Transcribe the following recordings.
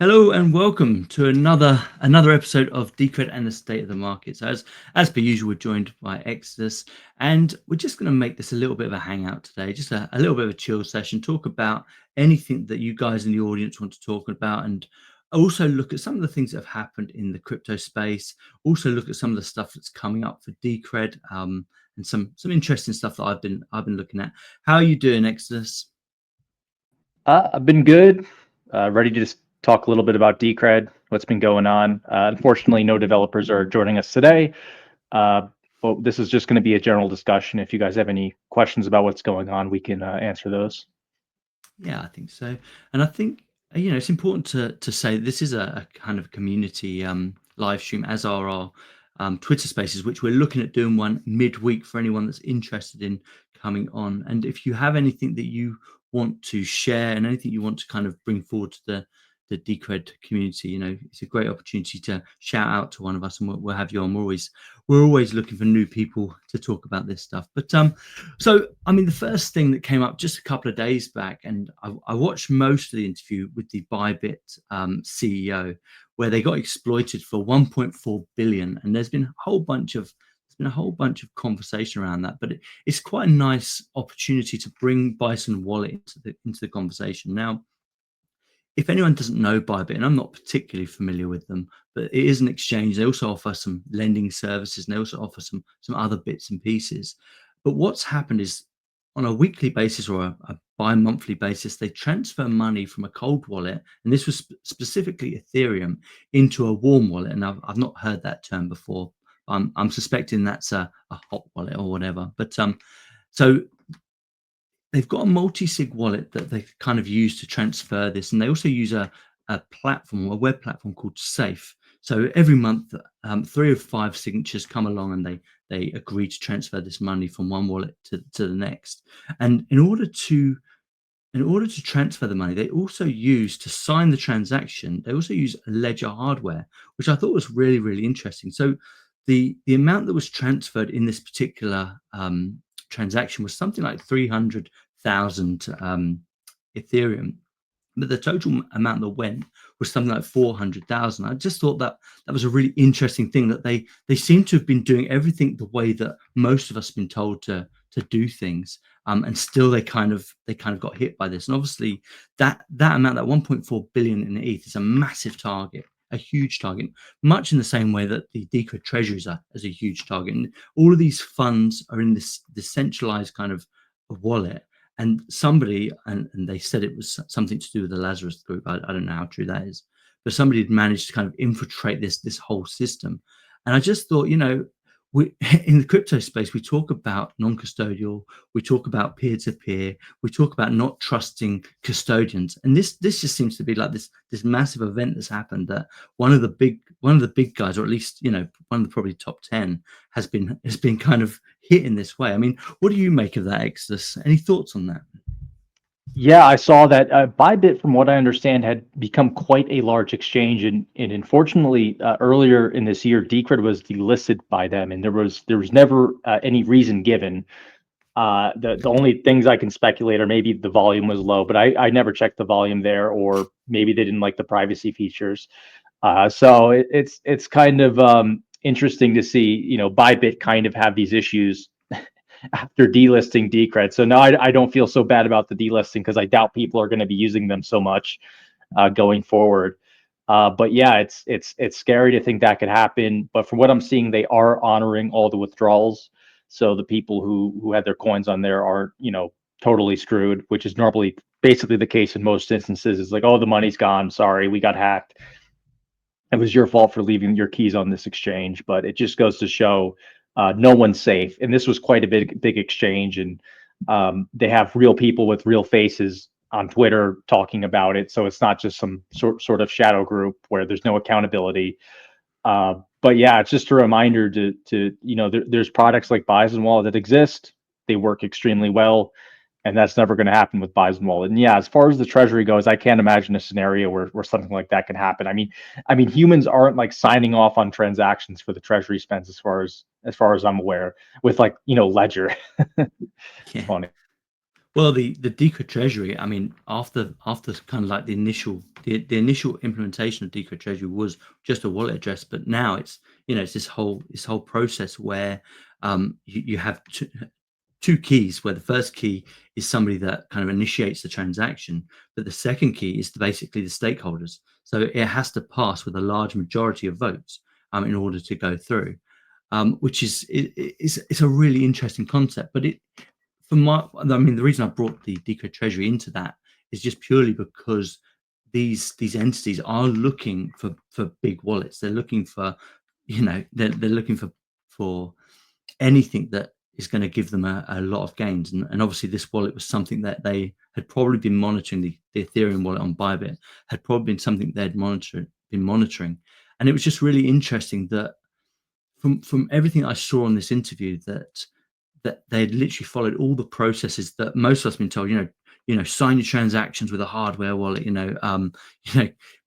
Hello and welcome to another episode of Decred and the State of the Market. So as per usual, we're joined by Exitus, and we're just going to make this a little bit of a hangout today, just a little bit of a chill session, talk about anything that you guys in the audience want to talk about, and also look at some of the things that have happened in the crypto space. Also look at some of the stuff that's coming up for Decred, and some interesting stuff that I've been looking at. How are you doing, Exitus? I've been good. Ready to just talk a little bit about Decred, what's been going on. Unfortunately, no developers are joining us today, but this is just going to be a general discussion. If you guys have any questions about what's going on, we can answer those. Yeah, I think so. And I think it's important to say this is a kind of community live stream, as are our Twitter Spaces, which we're looking at doing one midweek for anyone that's interested in coming on. And if you have anything that you want to share and anything you want to kind of bring forward to the Decred community, it's a great opportunity to shout out to one of us, and we'll have you on. We're always looking for new people to talk about this stuff. But so, I mean, the first thing that came up just a couple of days back, and I watched most of the interview with the Bybit CEO, where they got exploited for 1.4 billion, and there's been a whole bunch of conversation around that. But it's quite a nice opportunity to bring Bison Wallet into the conversation. Now, if anyone doesn't know Bybit, and I'm not particularly familiar with them, but it is an exchange. They also offer some lending services, and they also offer some other bits and pieces. But what's happened is, on a weekly basis or a bi-monthly basis, they transfer money from a cold wallet, and this was specifically Ethereum, into a warm wallet. And I've not heard that term before. I'm suspecting that's a hot wallet or whatever. But so they've got a multi-sig wallet that they kind of use to transfer this, and they also use a platform, a web platform called Safe. So every month, 3 of 5 signatures come along, and they agree to transfer this money from one wallet to the next. And in order to transfer the money, they also use, to sign the transaction, they also use ledger hardware, which I thought was really, really interesting. So the amount that was transferred in this particular transaction was something like 300,000 Ethereum, but the total amount that went was something like 400,000. I just thought that was a really interesting thing, that they seem to have been doing everything the way that most of us have been told to do things, and still they kind of got hit by this. And obviously that amount, that 1.4 billion in ETH, is a massive target, a huge target, much in the same way that the Decred treasuries are as a huge target. And all of these funds are in this decentralized kind of wallet. And somebody, and they said it was something to do with the Lazarus group. I don't know how true that is, but somebody had managed to kind of infiltrate this whole system. And I just thought, we in the crypto space, we talk about non-custodial, we talk about peer-to-peer, we talk about not trusting custodians, and this just seems to be like this massive event that's happened, that one of the big guys, or at least one of the probably top 10, has been kind of hit in this way. I mean, what do you make of that, Exodus? Any thoughts on that? Yeah, I saw that Bybit, from what I understand, had become quite a large exchange, and unfortunately, earlier in this year, Decred was delisted by them, and there was never any reason given. The only things I can speculate are maybe the volume was low, but I never checked the volume there, or maybe they didn't like the privacy features. So it's kind of interesting to see, Bybit kind of have these issues after delisting Decred. So now I don't feel so bad about the delisting, because I doubt people are going to be using them so much going forward. But yeah, it's scary to think that could happen. But from what I'm seeing, they are honoring all the withdrawals. So the people who had their coins on there aren't, totally screwed, which is normally basically the case in most instances. It's like, oh, the money's gone. Sorry, we got hacked. It was your fault for leaving your keys on this exchange. But it just goes to show no one's safe. And this was quite a big exchange, and they have real people with real faces on Twitter talking about it. So it's not just some sort of shadow group where there's no accountability. But yeah, it's just a reminder to there's products like Bison Wallet that exist. They work extremely well, and that's never going to happen with Bison Wallet. And yeah, as far as the treasury goes, I can't imagine a scenario where something like that can happen. I mean, humans aren't like signing off on transactions for the treasury spends, as far as I'm aware, with Ledger. Yeah. Funny. Well, the Decred Treasury, I mean, after kind of like the initial implementation of Decred Treasury was just a wallet address, but now it's it's this whole process where you have two keys, where the first key is somebody that kind of initiates the transaction, but the second key is basically the stakeholders. So it has to pass with a large majority of votes in order to go through, which it's a really interesting concept. But I mean, the reason I brought the Decred Treasury into that is just purely because these entities are looking for big wallets. They're looking for, they're looking for anything that is going to give them a lot of gains. And obviously this wallet was something that they had probably been monitoring. The Ethereum wallet on Bybit had probably been something they'd been monitoring. And it was just really interesting that from everything I saw on this interview, that they had literally followed all the processes that most of us have been told, sign your transactions with a hardware wallet,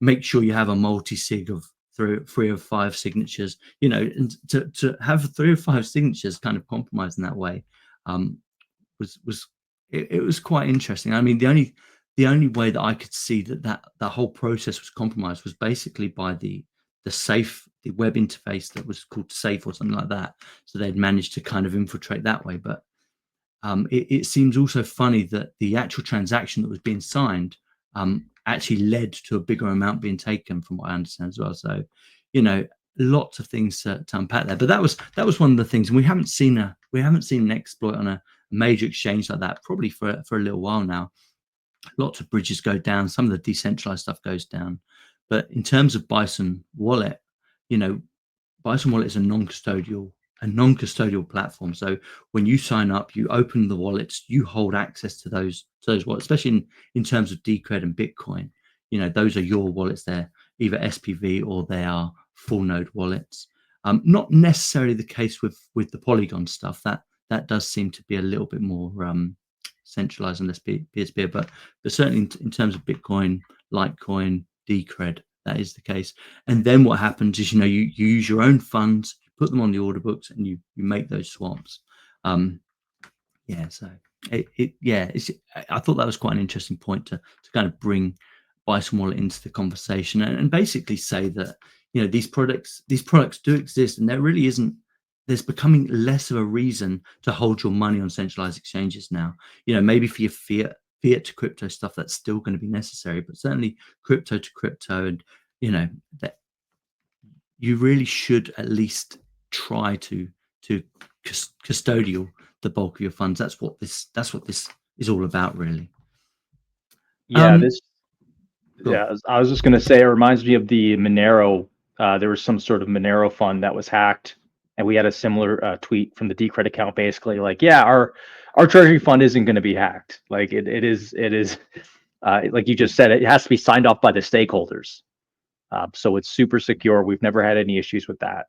make sure you have a multi-sig of three or five signatures, and to have 3 or 5 signatures kind of compromised in that way was it was quite interesting. I mean, the only way that I could see that whole process was compromised was basically by the web interface that was called Safe or something like that. So they'd managed to kind of infiltrate that way. But it seems also funny that the actual transaction that was being signed actually led to a bigger amount being taken, from what I understand as well. So, lots of things to unpack there. But that was one of the things, and we haven't seen an exploit on a major exchange like that probably for a little while now. Lots of bridges go down, some of the decentralized stuff goes down, but in terms of Bison Wallet, you know, Bison Wallet is a non-custodial platform. So when you sign up, you open the wallets, you hold access to those wallets, especially in terms of Decred and Bitcoin. Those are your wallets. They're either SPV or they are full node wallets. Not necessarily the case with the Polygon stuff. That does seem to be a little bit more centralized and less peer-to-peer, but certainly in terms of Bitcoin, Litecoin, Decred, that is the case. And then what happens is, you use your own funds, you put them on the order books, and you make those swaps. So I thought that was quite an interesting point to kind of bring Bison Wallet into the conversation, and basically say that these products do exist, and there really isn't. There's becoming less of a reason to hold your money on centralized exchanges now. Maybe for your fiat to crypto stuff, that's still going to be necessary, but certainly crypto to crypto, and that you really should at least try to custodial the bulk of your funds. That's what this is all about, really. Yeah, Cool. I was just going to say, it reminds me of the Monero. There was some sort of Monero fund that was hacked, and we had a similar tweet from the Decred account, basically like, yeah, our treasury fund isn't going to be hacked. Like it is like you just said, it has to be signed off by the stakeholders. So it's super secure. We've never had any issues with that.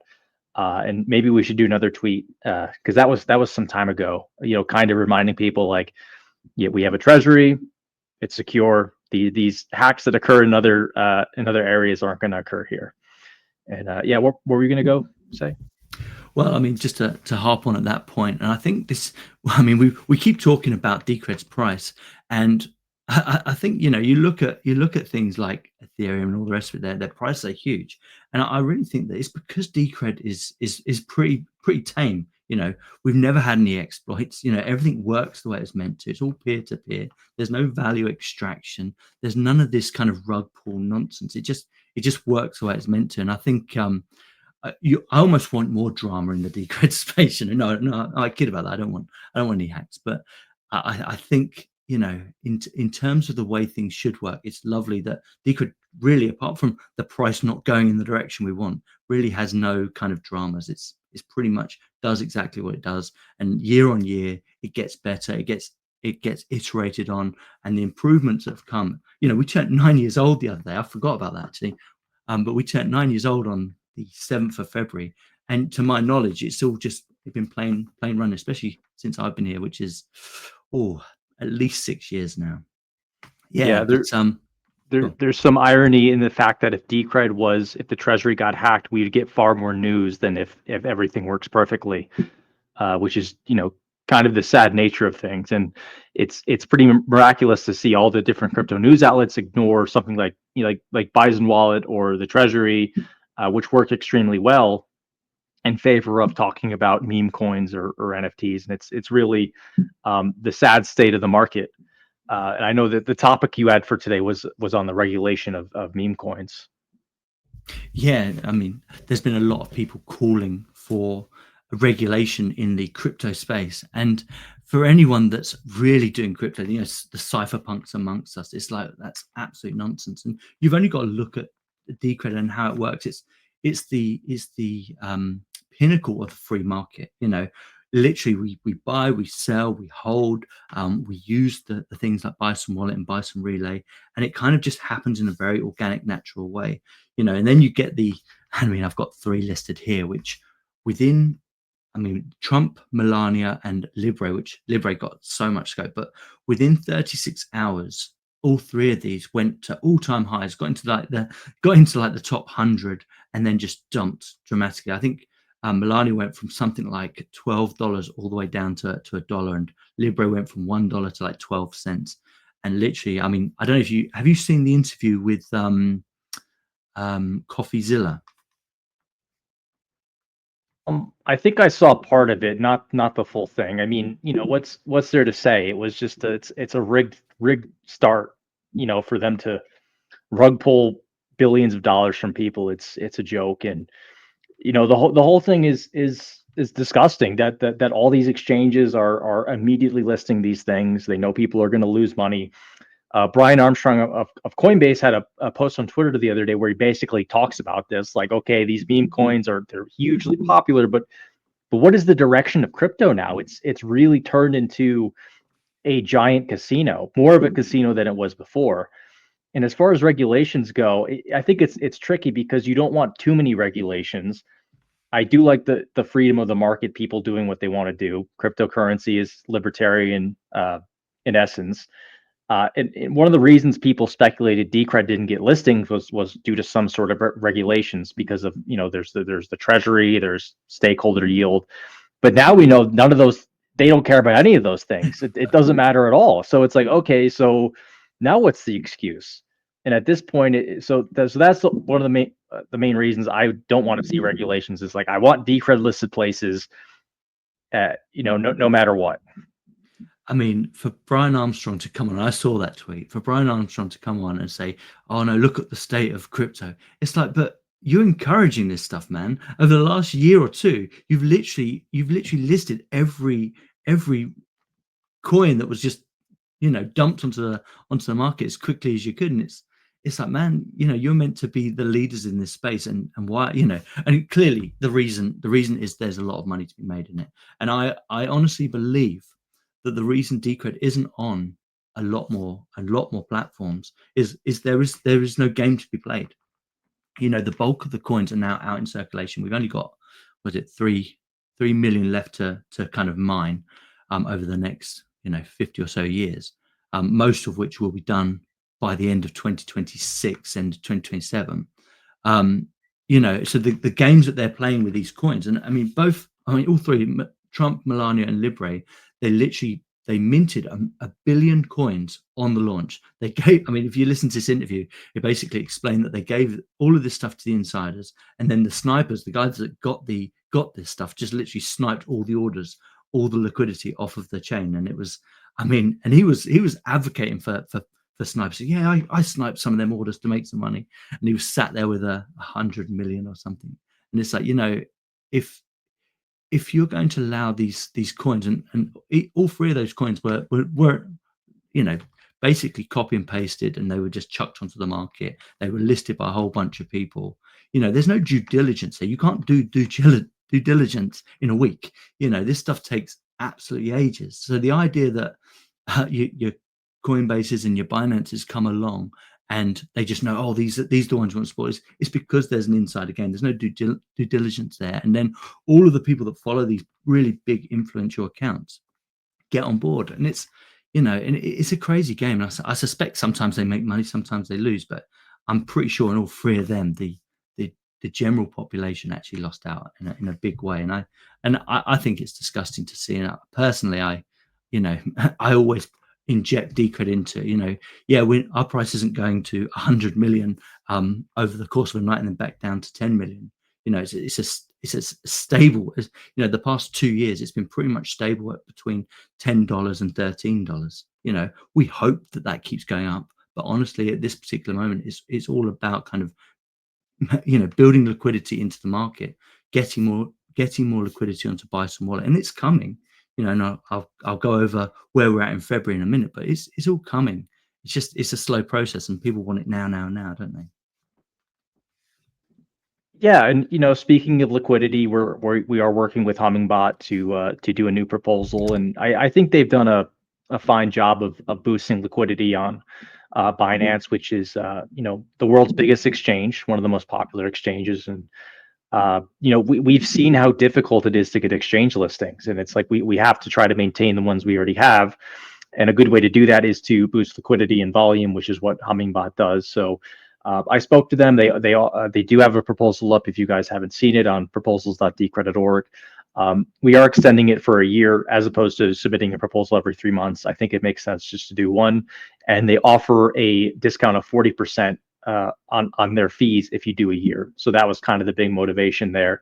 And maybe we should do another tweet, because that was some time ago, kind of reminding people like, yeah, we have a treasury, it's secure. These hacks that occur in other areas aren't going to occur here. And where were you going to go, say? Well, I mean, just to harp on at that point, and I think this, I mean, we keep talking about Decred's price, and I think you look at things like Ethereum and all the rest of it. Their prices are huge, and I really think that it's because Decred is pretty tame. We've never had any exploits. Everything works the way it's meant to. It's all peer to peer. There's no value extraction. There's none of this kind of rug pull nonsense. It just works the way it's meant to, and I think. I almost want more drama in the Decred space. No, I kid about that. I don't want any hacks, but I think in terms of the way things should work, it's lovely that Decred really, apart from the price not going in the direction we want, really has no kind of dramas. It's pretty much does exactly what it does, and year on year it gets better. It gets iterated on, and the improvements that have come. We turned 9 years old the other day. I forgot about that actually, but we turned 9 years old on the 7th of February, and to my knowledge, it's been plain run, especially since I've been here, which is at least 6 years now. There's some irony in the fact that if the treasury got hacked, we'd get far more news than if everything works perfectly, which is kind of the sad nature of things. And it's pretty miraculous to see all the different crypto news outlets ignore something like, like Bison Wallet or the Treasury, which work extremely well, in favor of talking about meme coins or NFTs. And it's really the sad state of the market. And I know that the topic you had for today was on the regulation of meme coins. Yeah, I mean, there's been a lot of people calling for a regulation in the crypto space, and for anyone that's really doing crypto, the cypherpunks amongst us, it's like that's absolute nonsense. And you've only got to look at Decred and how it works. It's the pinnacle of the free market. Literally, we buy, we sell, we hold, we use the things like Bison Wallet and Bison Relay, and it kind of just happens in a very organic, natural way. And then you get I mean, I've got 3 listed here, which within, I mean, Trump, Melania, and Libre, which Libre got so much scope, but within 36 hours, all 3 of these went to all-time highs, got into like the top 100, and then just dumped dramatically. I think Melania went from something like $12 all the way down to $1, and Libre went from $1 to like 12 cents. And literally, I mean, I don't know if you seen the interview with CoffeeZilla. I think I saw part of it, not the full thing. I mean, what's there to say? It was just it's a rigged start, for them to rug pull billions of dollars from people. It's a joke. And the whole thing is disgusting that all these exchanges are immediately listing these things. They know people are going to lose money. Brian Armstrong of Coinbase had a post on Twitter the other day where he basically talks about this, like, okay, these meme coins they're hugely popular, but what is the direction of crypto now? It's really turned into a giant casino, more of a casino than it was before. And as far as regulations go, I think it's tricky because you don't want too many regulations. I do like the freedom of the market, people doing what they want to do. Cryptocurrency is libertarian in essence. And one of the reasons people speculated Decred didn't get listings was due to some sort of regulations, because of there's the Treasury, there's stakeholder yield, but now we know none of those. They don't care about any of those things. It doesn't matter at all. So it's like, okay, so now what's the excuse? And at this point, that's one of the main reasons I don't want to see regulations. Is like, I want Decred listed places, no matter what. I mean, for Brian Armstrong to come on, I saw that tweet. For Brian Armstrong to come on and say, "Oh no, look at the state of crypto," it's like, but you're encouraging this stuff, man. Over the last year or two, you've literally listed every coin that was just dumped onto the market as quickly as you could. And it's like, man, you're meant to be the leaders in this space, and why, and clearly the reason is there's a lot of money to be made in it. And I honestly believe that the reason Decred isn't on a lot more platforms is there is no game to be played. The bulk of the coins are now out in circulation. We've only got, was it 3 million left to kind of mine over the next 50 or so years, most of which will be done by the end of 2026 and 2027. So the games that they're playing with these coins, and I mean all 3, Trump, Melania, and Libre, they minted a billion coins on the launch. They gave, I mean, if you listen to this interview, it basically explained that they gave all of this stuff to the insiders, and then the snipers, the guys that got this stuff, just literally sniped all the orders, all the liquidity off of the chain. And it was, I mean, and he was advocating for snipers. Yeah, I sniped some of them orders to make some money, and he was sat there with 100 million or something. And it's like, if you're going to allow these coins, and all 3 of those coins were basically copy and pasted, and they were just chucked onto the market. They were listed by a whole bunch of people. There's no due diligence there. You can't do due diligence in a week. This stuff takes absolutely ages. So the idea that your Coinbases and your Binances come along and they just know, oh, these are the ones you want to spoil, it's because there's an insider game. There's no due diligence there. And then all of the people that follow these really big influential accounts get on board, and it's it's a crazy game. And I suspect sometimes they make money, sometimes they lose, but I'm pretty sure in all 3 of them, the the general population actually lost out in a big way. And I think it's disgusting to see. And personally, I always inject Decred into, our price isn't going to 100 million over the course of a night and then back down to 10 million. It's as stable as, the past 2 years. It's been pretty much stable at between $10 and $13. We hope that keeps going up, but honestly, at this particular moment, it's all about kind of building liquidity into the market, getting more liquidity onto Bison Wallet, and it's coming. And I'll go over where we're at in February in a minute, but it's all coming. It's a slow process, and people want it now, don't they? Yeah, and speaking of liquidity, we are working with Hummingbot to do a new proposal, and I think they've done a fine job of boosting liquidity on Binance, which is the world's biggest exchange, one of the most popular exchanges, and we've seen how difficult it is to get exchange listings, and it's like we have to try to maintain the ones we already have, and a good way to do that is to boost liquidity and volume, which is what Hummingbot does. So I spoke to them. They do have a proposal up if you guys haven't seen it on proposals.decred.org. We are extending it for a year as opposed to submitting a proposal every 3 months. I think it makes sense just to do one, and they offer a discount of 40% on their fees if you do a year. So that was kind of the big motivation there.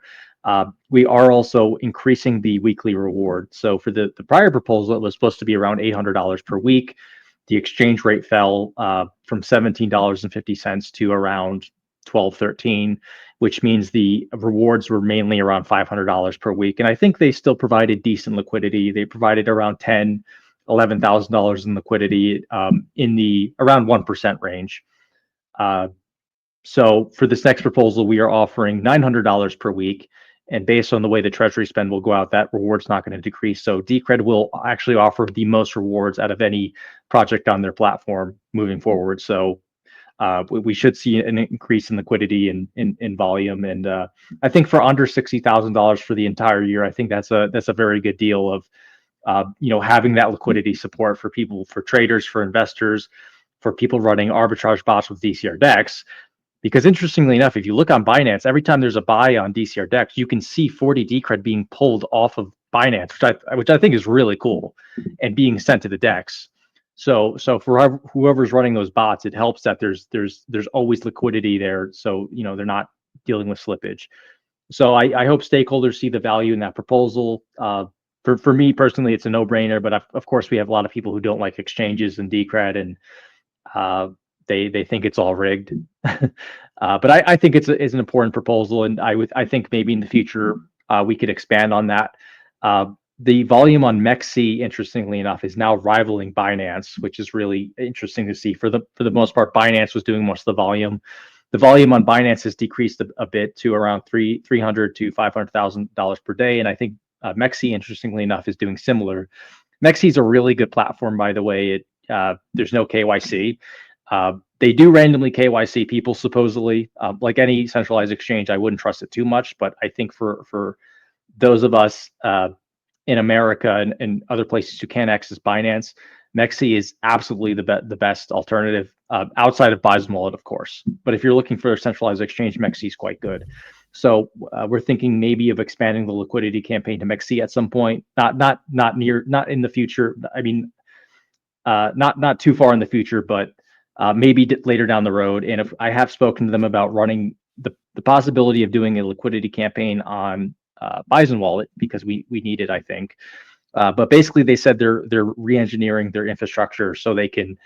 We are also increasing the weekly reward. So for the prior proposal, it was supposed to be around $800 per week. The exchange rate fell from $17.50 to around $12, $13, which means the rewards were mainly around $500 per week. And I think they still provided decent liquidity. They provided around $10,000, $11,000 in liquidity in the around 1% range. So for this next proposal, we are offering $900 per week. And based on the way the treasury spend will go out, that reward's not going to decrease. So Decred will actually offer the most rewards out of any project on their platform moving forward. So we should see an increase in liquidity and in volume. And I think for under $60,000 for the entire year, I think that's a very good deal of having that liquidity support for people, for traders, for investors, for people running arbitrage bots with DCR DEX. Because interestingly enough, if you look on Binance, every time there's a buy on DCR DEX, you can see 40 Decred being pulled off of Binance, which I think is really cool, and being sent to the DEX. So for whoever's running those bots, it helps that there's always liquidity there. So they're not dealing with slippage. So I hope stakeholders see the value in that proposal. For me personally, it's a no-brainer. But of course, we have a lot of people who don't like exchanges and Decred, and they think it's all rigged. But I think it's an important proposal, and I think maybe in the future we could expand on that. The volume on MEXC, interestingly enough, is now rivaling Binance, which is really interesting to see. For the most part, Binance was doing most of the volume. The volume on Binance has decreased a bit to around $300,000 to $500,000 per day, and I think MEXC, interestingly enough, is doing similar. MEXC is a really good platform, by the way. There's no KYC. They do randomly KYC people, supposedly. Like any centralized exchange, I wouldn't trust it too much, but I think for those of us in America and other places who can't access Binance, MEXC is absolutely the best alternative outside of Bison Wallet, of course. But if you're looking for a centralized exchange, MEXC is quite good. So we're thinking maybe of expanding the liquidity campaign to MEXC at some point. Not in the future. I mean, not too far in the future, but maybe later down the road. And if I have spoken to them about running the possibility of doing a liquidity campaign on Bison Wallet, because we need it, I think. But basically, they said they're re-engineering their infrastructure so they can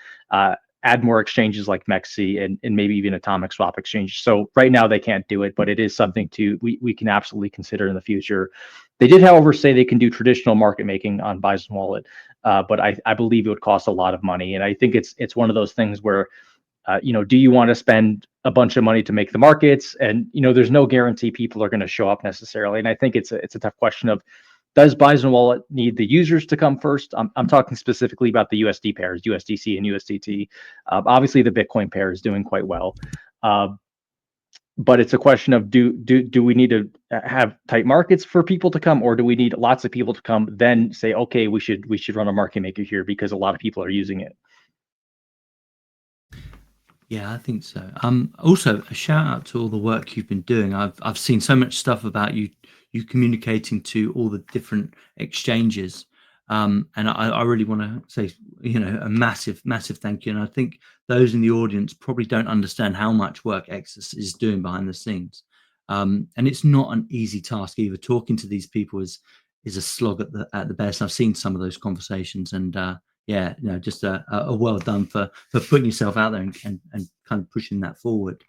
add more exchanges like MEXC and maybe even atomic swap exchange. So right now they can't do it, but it is something we can absolutely consider in the future. They did, however, say they can do traditional market making on Bison Wallet, but I believe it would cost a lot of money. And I think it's one of those things where, do you want to spend a bunch of money to make the markets? And there's no guarantee people are going to show up necessarily. And I think it's a tough question of, does Bison Wallet need the users to come first? I'm talking specifically about the USD pairs, USDC and USDT. Obviously, the Bitcoin pair is doing quite well. But it's a question of, do we need to have tight markets for people to come, or do we need lots of people to come, then say, okay, we should run a market maker here because a lot of people are using it? Yeah, I think so. Also a shout out to all the work you've been doing. I've seen so much stuff about you communicating to all the different exchanges. And I really want to say, a massive thank you. And I think those in the audience probably don't understand how much work Exodus is doing behind the scenes. And it's not an easy task either. Talking to these people is a slog at the best. I've seen some of those conversations, and yeah, just a well done for putting yourself out there and kind of pushing that forward.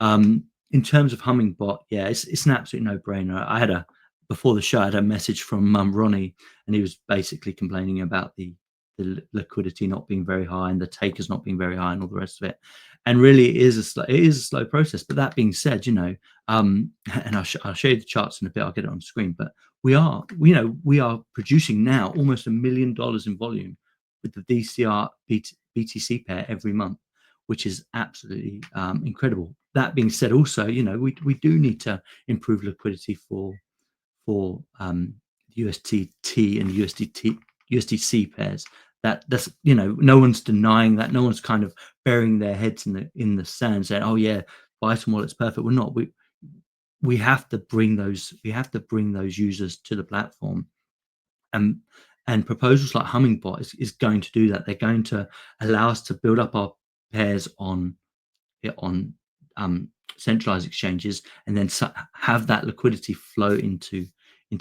In terms of Hummingbot, yeah, it's an absolute no-brainer. Before the show, I had a message from Ronnie, and he was basically complaining about the liquidity not being very high and the takers not being very high and all the rest of it. And really, it is a slow process. But that being said, and I'll show you the charts in a bit. I'll get it on screen. But we are producing now almost $1 million in volume with the DCR BTC pair every month, which is absolutely incredible. That being said, also, we do need to improve liquidity for USDT and USDC pairs. That's no one's denying that. No one's kind of burying their heads in the sand saying, "Oh yeah, Bison Wallet's perfect." We're not. We have to bring those. We have to bring those users to the platform, and proposals like Hummingbot is going to do that. They're going to allow us to build up our pairs on um, centralized exchanges, and then have that liquidity flow into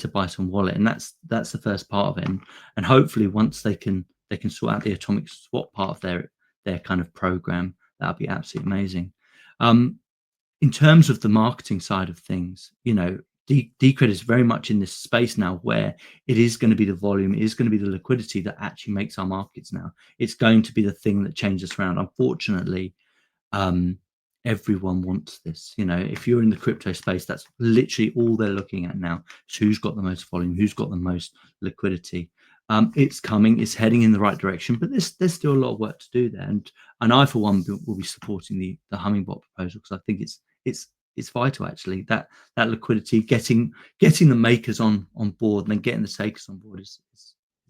Bison Wallet, and that's the first part of it. And hopefully, once they can sort out the atomic swap part of their kind of program, that'll be absolutely amazing. In terms of the marketing side of things, Decred is very much in this space now where it is going to be the volume, it is going to be the liquidity that actually makes our markets now. It's going to be the thing that changes around. Unfortunately, everyone wants this. If you're in the crypto space, that's literally all they're looking at now. So who's got the most volume, who's got the most liquidity. It's coming, it's heading in the right direction, but there's still a lot of work to do there. And I, for one, will be supporting the Hummingbot proposal, because I think it's vital, actually, that liquidity, getting the makers on board and then getting the takers on board is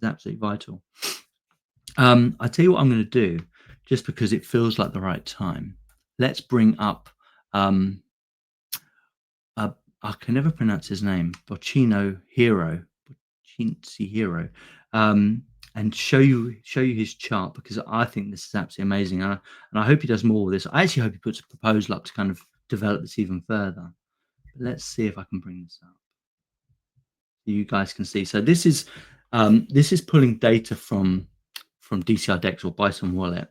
absolutely vital. I tell you what I'm going to do, just because it feels like the right time. Let's bring up I can never pronounce his name, Bocchino Hero, and show you his chart, because I think this is absolutely amazing, and I hope he does more with this. I actually hope he puts a proposal up to kind of develop this even further. But let's see if I can bring this up so you guys can see. So this is pulling data from DCR Dex or Bison Wallet,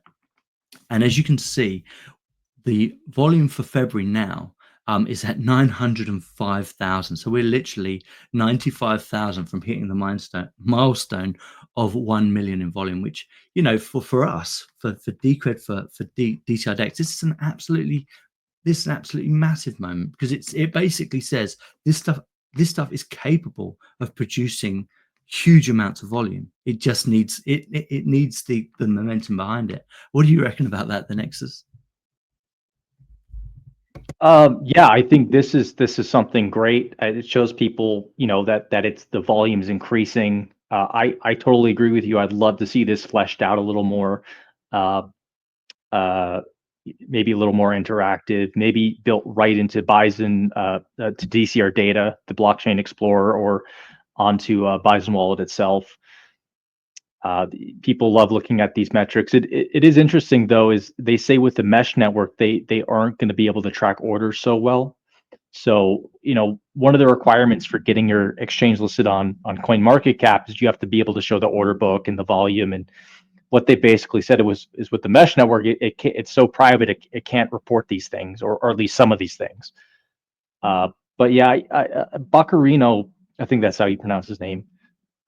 and as you can see, the volume for February now is at 905,000. So we're literally 95,000 from hitting the milestone of 1 million in volume, which, for us, for Decred, for DCRDX, this is an absolutely massive moment, because it basically says this stuff is capable of producing huge amounts of volume. It just needs it needs the momentum behind it. What do you reckon about that, the Nexus? Yeah, I think this is something great. It shows people, that it's the volume's increasing. I totally agree with you. I'd love to see this fleshed out a little more, uh, maybe a little more interactive, maybe built right into Bison, to DCR data, the blockchain explorer, or onto Bison Wallet itself. People love looking at these metrics. It is interesting, though, is they say with the mesh network, they aren't going to be able to track orders so well. So, one of the requirements for getting your exchange listed on CoinMarketCap is you have to be able to show the order book and the volume. And what they basically said is with the mesh network, it's so private, it can't report these things, or at least some of these things. But yeah, Baccarino, I think that's how you pronounce his name,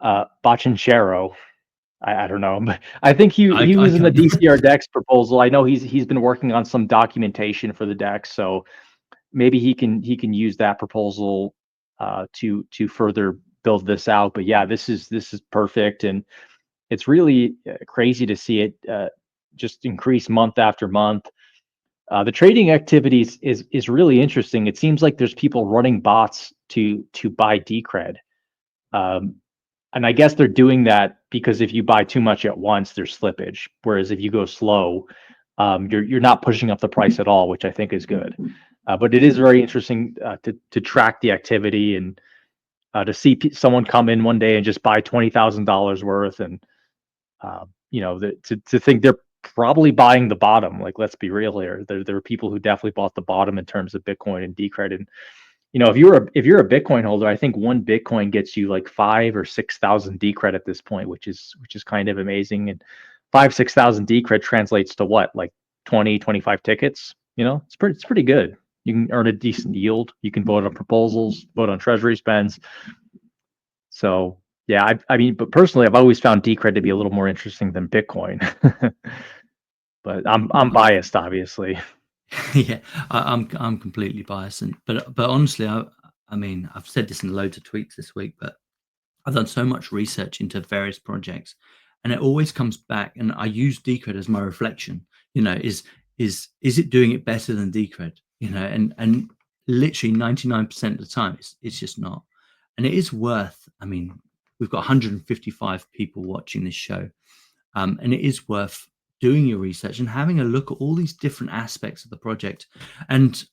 Baccinchero. I don't know, but I think he was in the DCR Dex proposal. I know he's been working on some documentation for the Dex, so maybe he can use that proposal to further build this out. But yeah, this is perfect, and it's really crazy to see it just increase month after month. The trading activities is really interesting. It seems like there's people running bots to buy Decred. And I guess they're doing that because if you buy too much at once, there's slippage. Whereas if you go slow, you're not pushing up the price at all, which I think is good. But it is very interesting to track the activity and to see someone come in one day and just buy $20,000 worth, and to think they're probably buying the bottom. Like, let's be real here. There are people who definitely bought the bottom in terms of Bitcoin and Decred. And if you're a Bitcoin holder, I think one Bitcoin gets you like 5 or 6,000 Decred at this point, which is kind of amazing. And 5, 6,000 Decred translates to what, like 20, 25 tickets. It's pretty good. You can earn a decent yield. You can vote on proposals, vote on treasury spends. So yeah, I mean, but personally, I've always found Decred to be a little more interesting than Bitcoin. But I'm biased, obviously. Yeah, I'm completely biased, but honestly, I mean, I've said this in loads of tweets this week, but I've done so much research into various projects, and it always comes back, and I use Decred as my reflection. Is it doing it better than Decred? And literally 99% of the time, it's just not. And it is worth. I mean, we've got 155 people watching this show, and it is worth doing your research and having a look at all these different aspects of the project. And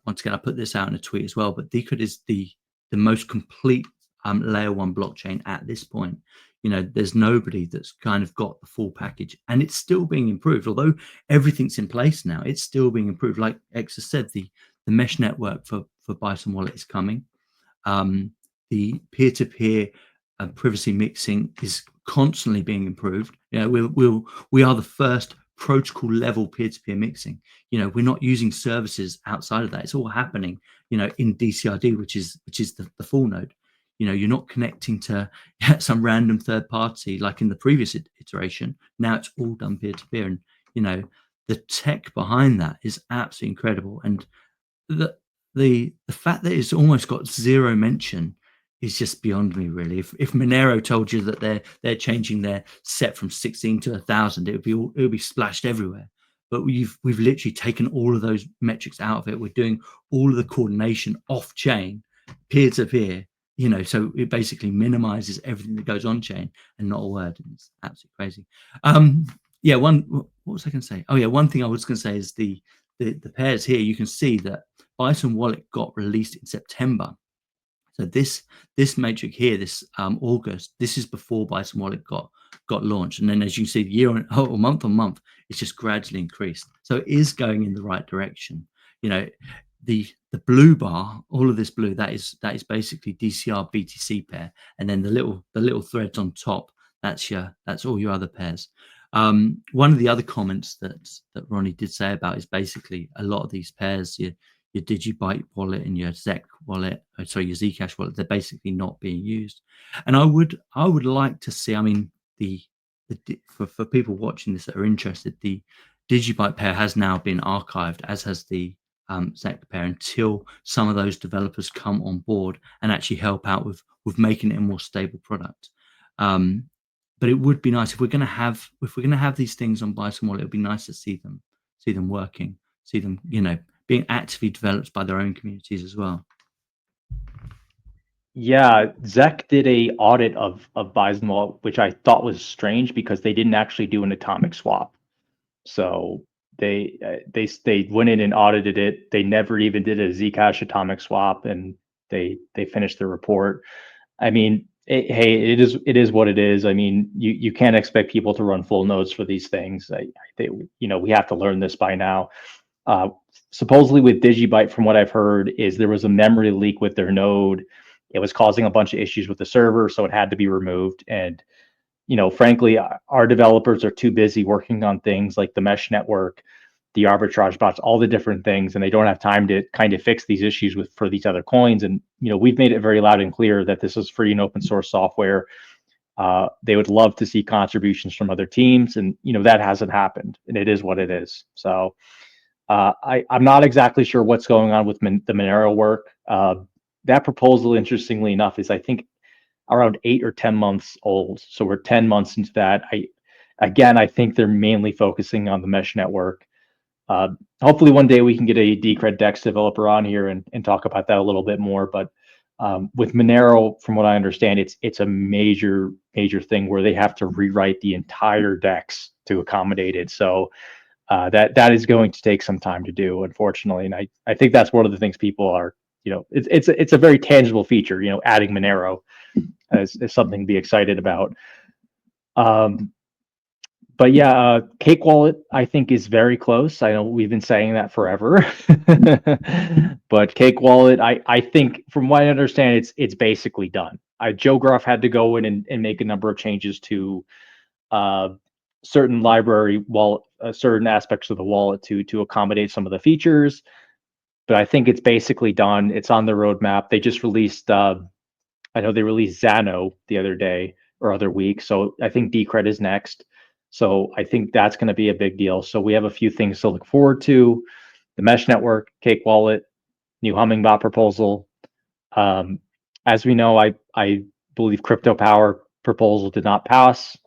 once again, I put this out in a tweet as well, but Decred is the most complete layer one blockchain at this point. There's nobody that's kind of got the full package, and it's still being improved. Although everything's in place now, it's still being improved. Like X has said, the mesh network for Bison Wallet is coming. The peer-to-peer privacy mixing is constantly being improved. We are the first protocol level peer-to-peer mixing. We're not using services outside of that. It's all happening, in DCRD, which is the full node. You're not connecting to some random third party like in the previous iteration. Now it's all done peer-to-peer, and the tech behind that is absolutely incredible. And the fact that it's almost got zero mention is just beyond me, really. If Monero told you that they're changing their set from 16 to 1,000, it would be splashed everywhere. But we've literally taken all of those metrics out of it. We're doing all of the coordination off chain, peer to peer. So it basically minimizes everything that goes on chain and not a word. It's absolutely crazy. What was I going to say? Oh yeah, one thing I was going to say is the pairs here. You can see that Bison Wallet got released in September. So this matrix here, this August, this is before Bison Wallet got launched, and then as you see, month on month, it's just gradually increased. So it is going in the right direction. The blue bar, all of this blue, that is basically DCR BTC pair, and then the little threads on top, that's all your other pairs. One of the other comments that Ronnie did say about is basically a lot of these pairs, your Digibyte wallet and your Zec wallet, your Zcash wallet, they're basically not being used. And I would like to see, I mean, for people watching this that are interested, the Digibyte pair has now been archived, as has the Zec pair, until some of those developers come on board and actually help out with making it a more stable product. But it would be nice if we're going to have these things on Bison Wallet. It would be nice to see them working, see them being actively developed by their own communities as well. Yeah, Zec did a audit of Bison Wallet, which I thought was strange because they didn't actually do an atomic swap. So they went in and audited it. They never even did a Zcash atomic swap, and they finished the report. I mean, it is what it is. I mean, you can't expect people to run full nodes for these things. We have to learn this by now. Supposedly with Digibyte, from what I've heard, is there was a memory leak with their node. It was causing a bunch of issues with the server, so it had to be removed. And frankly, our developers are too busy working on things like the mesh network, the arbitrage bots, all the different things, and they don't have time to kind of fix these issues for these other coins. And we've made it very loud and clear that this is free and open source software. They would love to see contributions from other teams, and that hasn't happened, and it is what it is. So I'm not exactly sure what's going on with the Monero work. That proposal, interestingly enough, is I think around 8 or 10 months old. So we're 10 months into that. I think they're mainly focusing on the mesh network. Hopefully one day we can get a Decred Dex developer on here and talk about that a little bit more. But with Monero, from what I understand, it's a major thing where they have to rewrite the entire Dex to accommodate it. So That is going to take some time to do, unfortunately. And I think that's one of the things people are, it's a very tangible feature. Adding Monero is something to be excited about. But yeah, Cake Wallet I think is very close. I know we've been saying that forever, but Cake Wallet, I think from what I understand, it's basically done. Joe Gruff had to go in and make a number of changes to uh, certain library wallet, certain aspects of the wallet to accommodate some of the features. But I think it's basically done. It's on the roadmap. They just released. I know they released Xano the other day or other week. So I think Decred is next. So I think that's going to be a big deal. So we have a few things to look forward to: the mesh network, Cake Wallet, new Hummingbot proposal. Um, as we know, I believe Crypto Power proposal did not pass,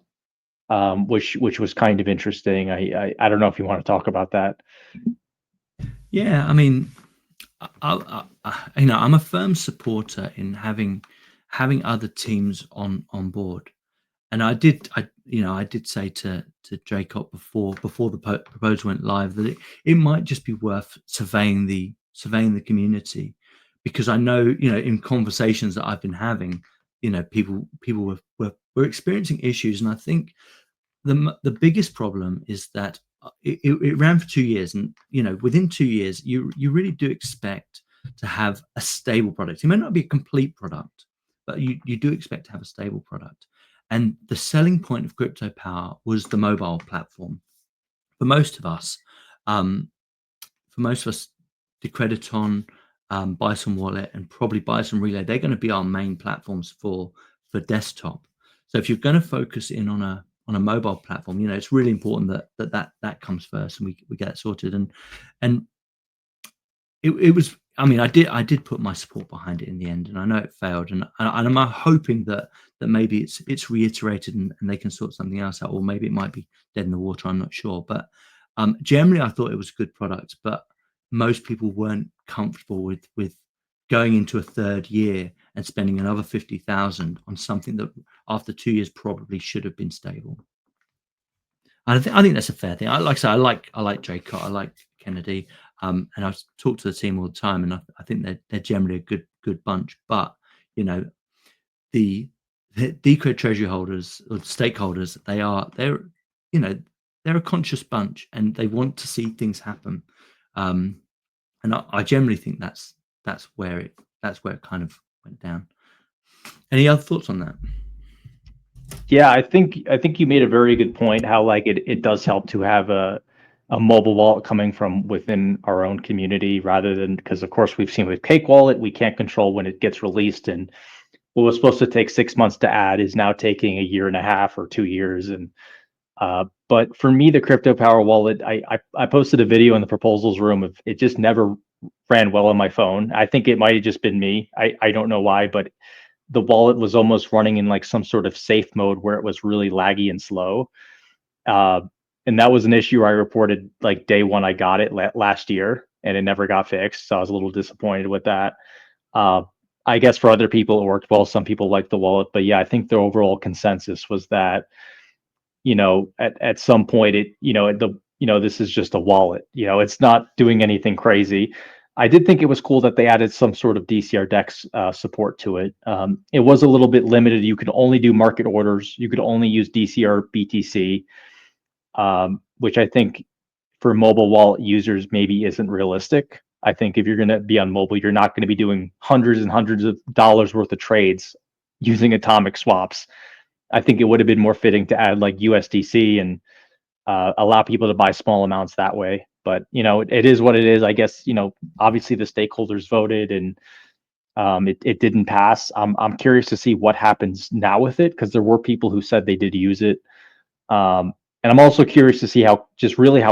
which was kind of interesting. I don't know if you want to talk about that. Yeah, I mean, I'm a firm supporter in having other teams on board, and I did say to Jacob before the proposal went live that it might just be worth surveying the community, because I know, in conversations that I've been having, people were experiencing issues, and I think the biggest problem is that it ran for 2 years, and within 2 years you really do expect to have a stable product. It may not be a complete product, but you do expect to have a stable product. And the selling point of Crypto Power was the mobile platform. For most of us, um, Decrediton, Bison Wallet, and probably Bison Relay, they're going to be our main platforms for desktop. So if you're going to focus in on a mobile platform, it's really important that comes first, and we get it sorted. And it was, I mean, I did put my support behind it in the end, and I know it failed, and I'm hoping that maybe it's reiterated, and they can sort something else out, or maybe it might be dead in the water. I'm not sure, but generally I thought it was a good product, but most people weren't comfortable with going into a third year and spending another 50,000 on something that after 2 years probably should have been stable. And I think that's a fair thing. Like I say, I like Jacob, I like Kennedy, and I've talked to the team all the time, and I think they're generally a good bunch. But the Decred treasury holders or stakeholders, they're a conscious bunch, and they want to see things happen. And I generally think that's where it kind of went down. Any other thoughts on that? Yeah, I think you made a very good point. How like it does help to have a mobile wallet coming from within our own community, rather than, because of course we've seen with Cake Wallet, we can't control when it gets released, and what was supposed to take 6 months to add is now taking a year and a half or 2 years. And but for me, the Crypto Power wallet, I posted a video in the proposals room of it just never ran well on my phone. I think it might have just been me. I don't know why, but the wallet was almost running in like some sort of safe mode where it was really laggy and slow. Uh, and that was an issue I reported like day one I got it last year, and it never got fixed. So I was a little disappointed with that. Uh, I guess for other people it worked well. Some people liked the wallet, but yeah, I think the overall consensus was that at some point this is just a wallet. It's not doing anything crazy. I did think it was cool that they added some sort of DCR DEX support to it. It was a little bit limited. You could only do market orders. You could only use DCR BTC, which I think for mobile wallet users maybe isn't realistic. I think if you're going to be on mobile, you're not going to be doing hundreds and hundreds of dollars worth of trades using atomic swaps. I think it would have been more fitting to add like USDC and allow people to buy small amounts that way. But it is what it is. I guess obviously the stakeholders voted, and it didn't pass. I'm curious to see what happens now with it, because there were people who said they did use it. And I'm also curious to see how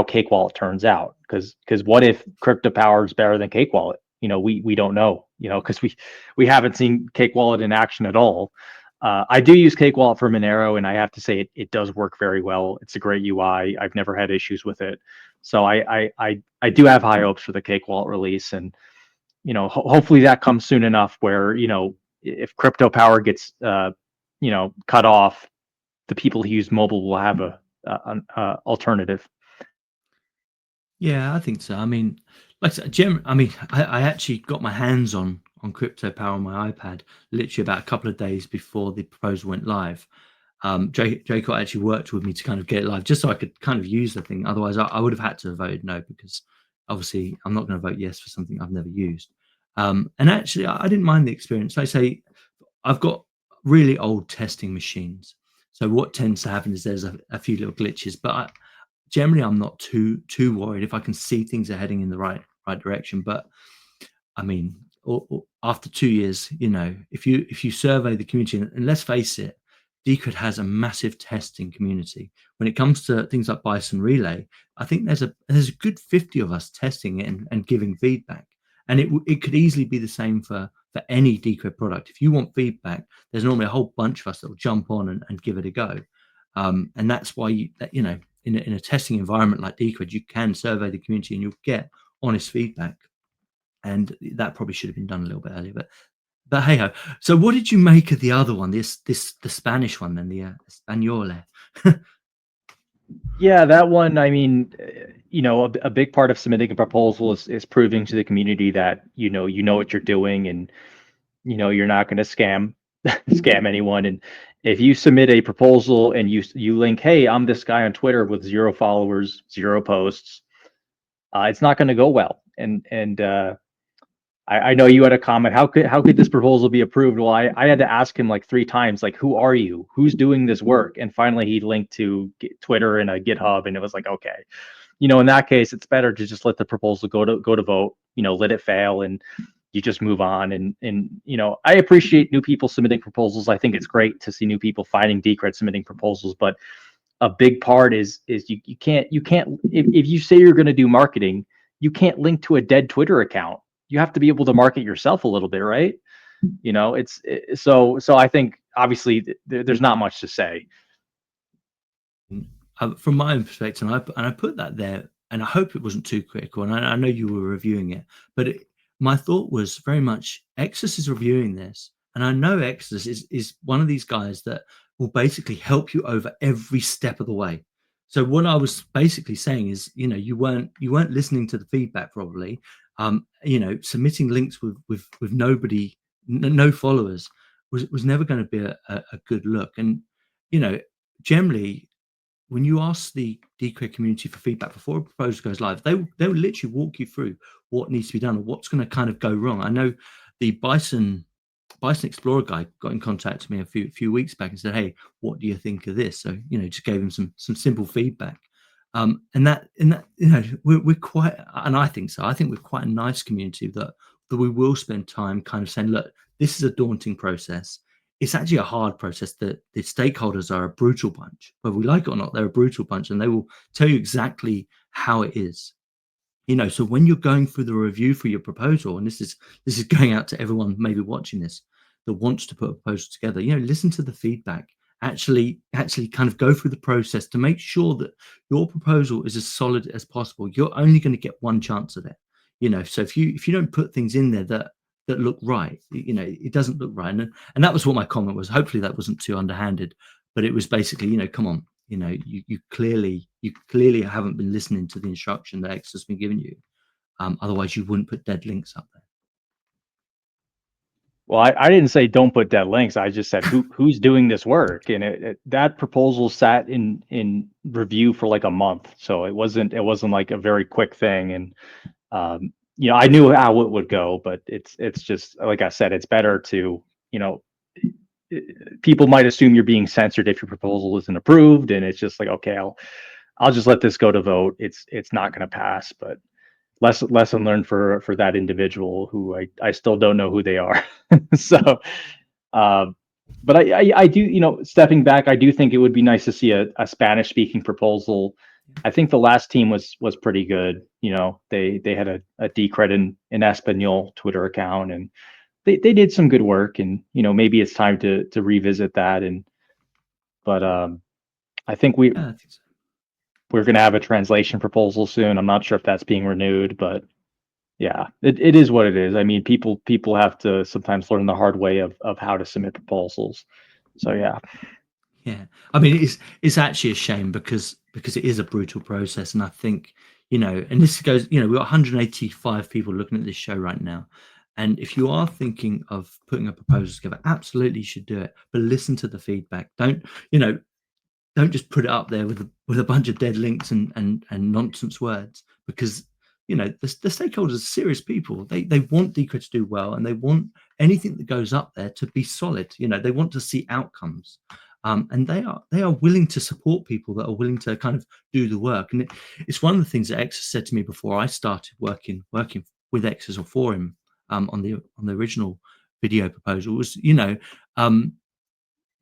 Cake Wallet turns out, because what if Crypto Power is better than Cake Wallet? We don't know. Because we haven't seen Cake Wallet in action at all. I do use Cake Wallet for Monero, and I have to say it does work very well. It's a great UI. I've never had issues with it. So I do have high hopes for the Cake Wallet release, and hopefully that comes soon enough where if Crypto Power gets cut off, the people who use mobile will have an alternative. Yeah, I think so. I mean, like I said, I mean, I actually got my hands on Crypto Power on my iPad literally about a couple of days before the proposal went live. Draco actually worked with me to kind of get it live, just so I could kind of use the thing. Otherwise, I would have had to have voted no, because obviously I'm not going to vote yes for something I've never used. And actually, I didn't mind the experience. Like I say, I've got really old testing machines. So what tends to happen is there's a few little glitches, but generally I'm not too worried if I can see things are heading in the right direction. But I mean, after 2 years, if you survey the community, and let's face it, Decred has a massive testing community. When it comes to things like Bison Relay, I think there's a good 50 of us testing it and giving feedback. And it could easily be the same for any Decred product. If you want feedback, there's normally a whole bunch of us that will jump on and give it a go. And that's why in a testing environment like Decred, you can survey the community and you'll get honest feedback. And that probably should have been done a little bit earlier, but hey ho. So what did you make of the other one, the Spanish one, then, the Españole? Yeah, that one, I mean, a big part of submitting a proposal is proving to the community that, you know what you're doing, and, you're not going to scam anyone. And if you submit a proposal and you link, hey, I'm this guy on Twitter with 0 followers, 0 posts, it's not going to go well. And I know you had a comment. How could this proposal be approved? Well, I had to ask him like 3 times, like, who are you? Who's doing this work? And finally, he linked to Twitter and a GitHub, and it was like, okay, in that case, it's better to just let the proposal go to vote. Let it fail, and you just move on. And I appreciate new people submitting proposals. I think it's great to see new people finding Decred submitting proposals, but a big part is you can't if you say you're going to do marketing, you can't link to a dead Twitter account. You have to be able to market yourself a little bit, right? So I think obviously there's not much to say. From my own perspective, and I put that there, and I hope it wasn't too critical. And I know you were reviewing it, but my thought was very much Exodus is reviewing this, and I know Exodus is one of these guys that will basically help you over every step of the way. So what I was basically saying is, you weren't listening to the feedback probably. Submitting links with nobody, no followers, was never going to be a good look. And generally, when you ask the Decred community for feedback before a proposal goes live, they will literally walk you through what needs to be done or what's going to kind of go wrong. I know the Bison Explorer guy got in contact with me a few weeks back and said, "Hey, what do you think of this?" So just gave him some simple feedback. And that we're quite, and I think so. I think we're quite a nice community that we will spend time kind of saying, look, this is a daunting process. It's actually a hard process. That the stakeholders are a brutal bunch, whether we like it or not. They're a brutal bunch, and they will tell you exactly how it is. So when you're going through the review for your proposal, and this is going out to everyone maybe watching this that wants to put a proposal together, listen to the feedback. Actually kind of go through the process to make sure that your proposal is as solid as possible. You're only going to get one chance at it. So if you don't put things in there that look right, it doesn't look right. And that was what my comment was. Hopefully that wasn't too underhanded, but it was basically, come on, you clearly haven't been listening to the instruction that X has been giving you. Otherwise you wouldn't put dead links up there. Well, I didn't say don't put dead links. I just said who's doing this work, and that proposal sat in review for like a month, so it wasn't like a very quick thing. And I knew how it would go, but it's just like I said, it's better to people might assume you're being censored if your proposal isn't approved, and it's just like, okay, I'll just let this go to vote. It's not going to pass, but lesson learned for that individual who I still don't know who they are. So, but I do, stepping back, I do think it would be nice to see a Spanish speaking proposal. I think the last team was pretty good. They had a Decred in Espanol Twitter account, and they did some good work. And maybe it's time to revisit that. But I think Yeah, I think so. we're going to have a translation proposal soon. I'm not sure if that's being renewed, but yeah, it is what it is. I mean, people have to sometimes learn the hard way of how to submit proposals. So yeah. Yeah, I mean, it's actually a shame because it is a brutal process, and I think And this goes, we've got 185 people looking at this show right now. And if you are thinking of putting a proposal together, absolutely you should do it. But listen to the feedback. Don't just put it up there with a bunch of dead links and nonsense words, because the stakeholders are serious people. They want Decred to do well, and they want anything that goes up there to be solid. They want to see outcomes, and they are willing to support people that are willing to kind of do the work. And it's one of the things that X has said to me before I started working with X or for him, on the original video proposal was,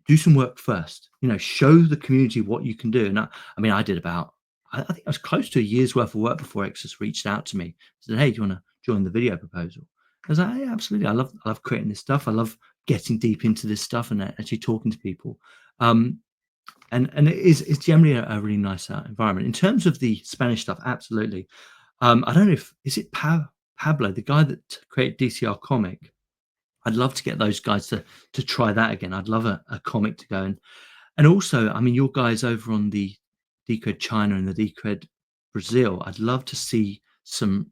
do some work first. Show the community what you can do. And I did about, I think I was close to a year's worth of work before Exodus reached out to me, said, "Hey, do you want to join the video proposal?" I was like, "Yeah, absolutely. I love creating this stuff. I love getting deep into this stuff and actually talking to people." And it's generally a really nice environment. In terms of the Spanish stuff, absolutely. I don't know is it Pablo, the guy that created DCR Comic. I'd love to get those guys to try that again. I'd love a comic to go and also, your guys over on the Decred China and the Decred Brazil, I'd love to see some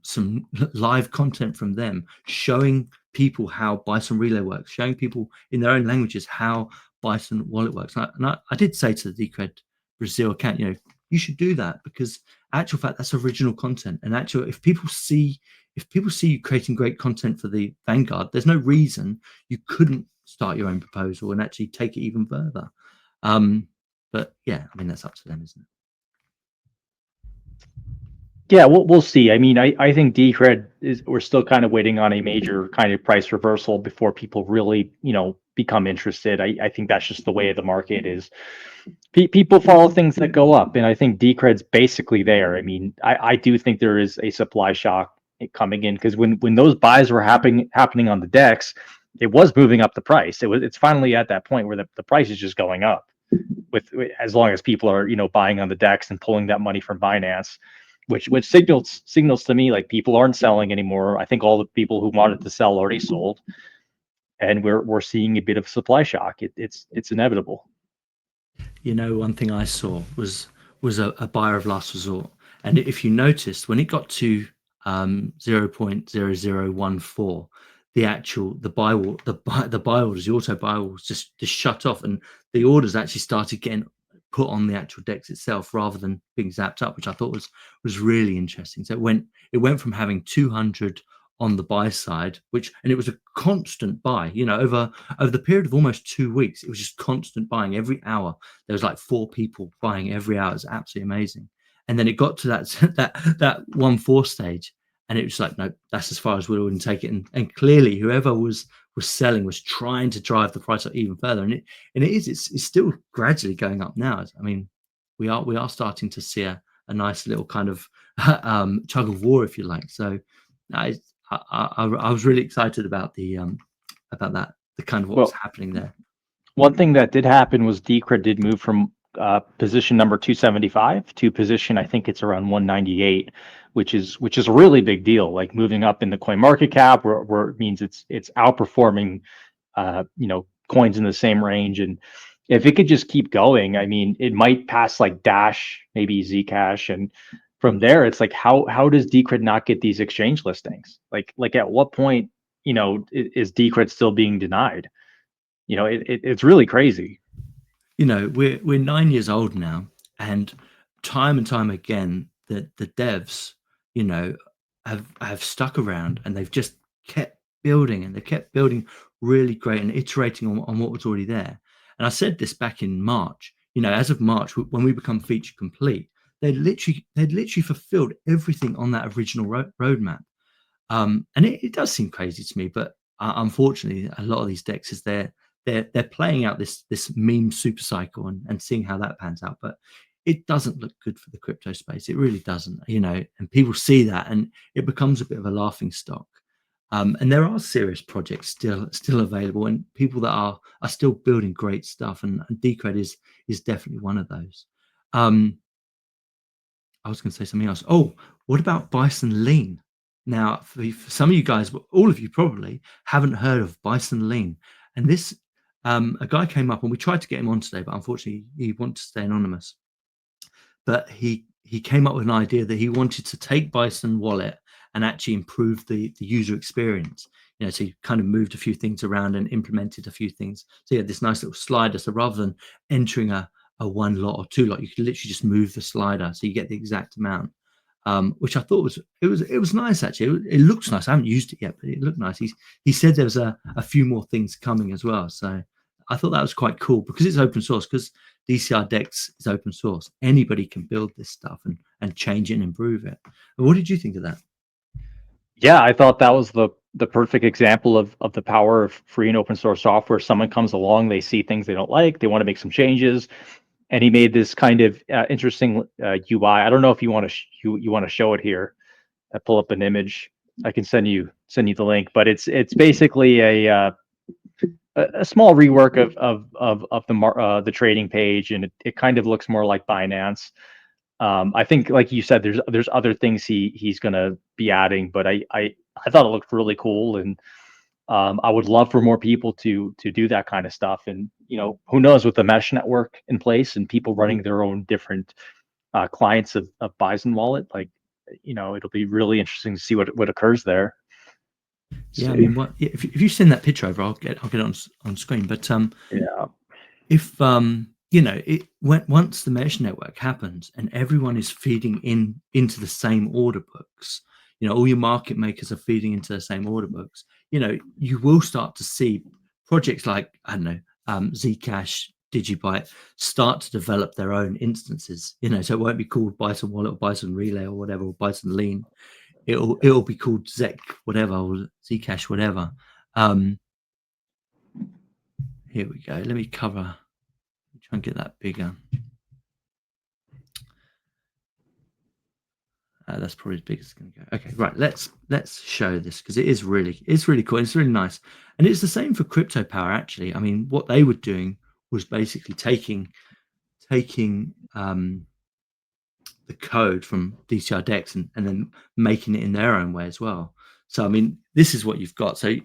live content from them, showing people how Bison Relay works, showing people in their own languages how Bison Wallet works. And I did say to the Decred Brazil account, you should do that, because actual fact, that's original content. And if people see you creating great content for the Vanguard, there's no reason you couldn't start your own proposal and actually take it even further. But yeah, that's up to them, isn't it? Yeah, we'll see. I think Decred we're still kind of waiting on a major kind of price reversal before people really, become interested. I think that's just the way of the market is. People follow things that go up, and I think Decred's basically there. I do think there is a supply shock coming in, because when those buys were happening on the DEX, it was moving up the price. It's finally at that point where the price is just going up, with as long as people are buying on the DEX and pulling that money from Binance, which signals to me like people aren't selling anymore. I think all the people who wanted to sell already sold, and we're seeing a bit of supply shock. It's inevitable. One thing I saw was a buyer of last resort, and if you noticed, when it got to 0.0014, the buy orders, the auto buy orders just shut off, and the orders actually started getting put on the actual DEX itself rather than being zapped up, which I thought was really interesting. So it went from having 200 on the buy side, and it was a constant buy, over the period of almost 2 weeks. It was just constant buying every hour. There was like 4 people buying every hour. It's absolutely amazing. And then it got to that 1.4 stage, and it was like, no, that's as far as we're willing to take it. And clearly, whoever was selling was trying to drive the price up even further. And it's still gradually going up now. We are starting to see a nice little kind of tug of war, if you like. So I was really excited about the kind of what's happening there. One thing that did happen was Decred did move from position number 275 to position, I think it's around 198, which is a really big deal. Like moving up in the coin market cap, where it means it's outperforming, coins in the same range. And if it could just keep going, it might pass like Dash, maybe Zcash, and from there, it's like how does Decred not get these exchange listings? Like at what point, is Decred still being denied? It's really crazy. We're 9 years old now, and time again, the devs, have stuck around, and they've just kept building, and they kept building really great and iterating on what was already there. And I said this back in March. As of March, when we become feature complete, they'd literally fulfilled everything on that original roadmap. And it does seem crazy to me, but unfortunately, a lot of these DEXs is they're playing out this meme super cycle and seeing how that pans out. But it doesn't look good for the crypto space. It really doesn't, and people see that, and it becomes a bit of a laughing stock. And there are serious projects still available, and people that are still building great stuff, and Decred is definitely one of those. I was going to say something else. Oh, what about Bison Lean? Now, for some of you guys, all of you probably haven't heard of Bison Lean. And this, a guy came up, and we tried to get him on today, but unfortunately he wanted to stay anonymous. But he he came up with an idea that he wanted to take Bison Wallet and actually improve the user experience. So he kind of moved a few things around and implemented a few things. So he had this nice little slider. So rather than entering a one lot or two lot, you could literally just move the slider so you get the exact amount. Which I thought was nice actually. It looks nice. I haven't used it yet, but it looked nice. He said there was a few more things coming as well. So I thought that was quite cool because it's open source. Because DCR Dex is open source, anybody can build this stuff and change it and improve it. What did you think of that? Yeah, I thought that was the perfect example of the power of free and open source software. Someone comes along, they see things they don't like, they want to make some changes, and he made this kind of interesting UI. I don't know if you want to you want to show it here. I pull up an image. I can send you the link, but it's basically a small rework of the trading page, and it kind of looks more like Binance. I think, like you said, there's other things he's gonna be adding, but I thought it looked really cool, and I would love for more people to do that kind of stuff. And who knows, with the mesh network in place and people running their own different clients of Bison Wallet, like it'll be really interesting to see what occurs there. Yeah, I mean, if you send that picture over, I'll get it on screen. But Yeah, if once the mesh network happens and everyone is feeding into the same order books, all your market makers are feeding into the same order books, you will start to see projects like, I don't know, Zcash, Digibyte start to develop their own instances, so it won't be called Bison Wallet or Bison Relay or whatever, or Bison Lean. It'll be called Zec whatever, or Zcash whatever. Here we go. Let me try and get that bigger. That's probably as big as it's going to go. Okay, right. Let's show this because it's really cool. It's really nice, and it's the same for Crypto Power actually. I mean, what they were doing was basically taking the code from DCR Dex and then making it in their own way as well. So I mean, this is what you've got. So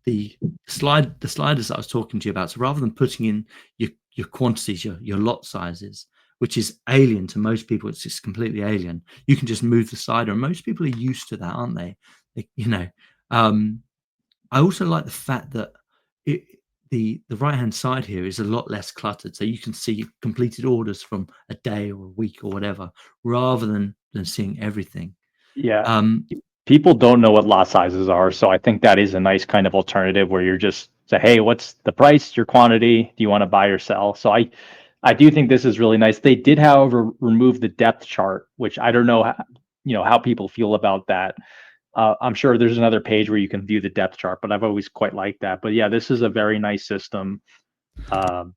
the sliders that I was talking to you about. So rather than putting in your quantities, your lot sizes, which is alien to most people, it's just completely alien. You can just move the slider, and most people are used to that, aren't they? I also like the fact that the right hand side here is a lot less cluttered, so you can see completed orders from a day or a week or whatever, rather than seeing everything. yeah. People don't know what lot sizes are, so I think that is a nice kind of alternative where you're just say, hey, what's the price, your quantity, do you want to buy or sell? So I do think this is really nice. They did, however, remove the depth chart, which I don't know how people feel about that. I'm sure there's another page where you can view the depth chart, but I've always quite liked that. But yeah, this is a very nice system. The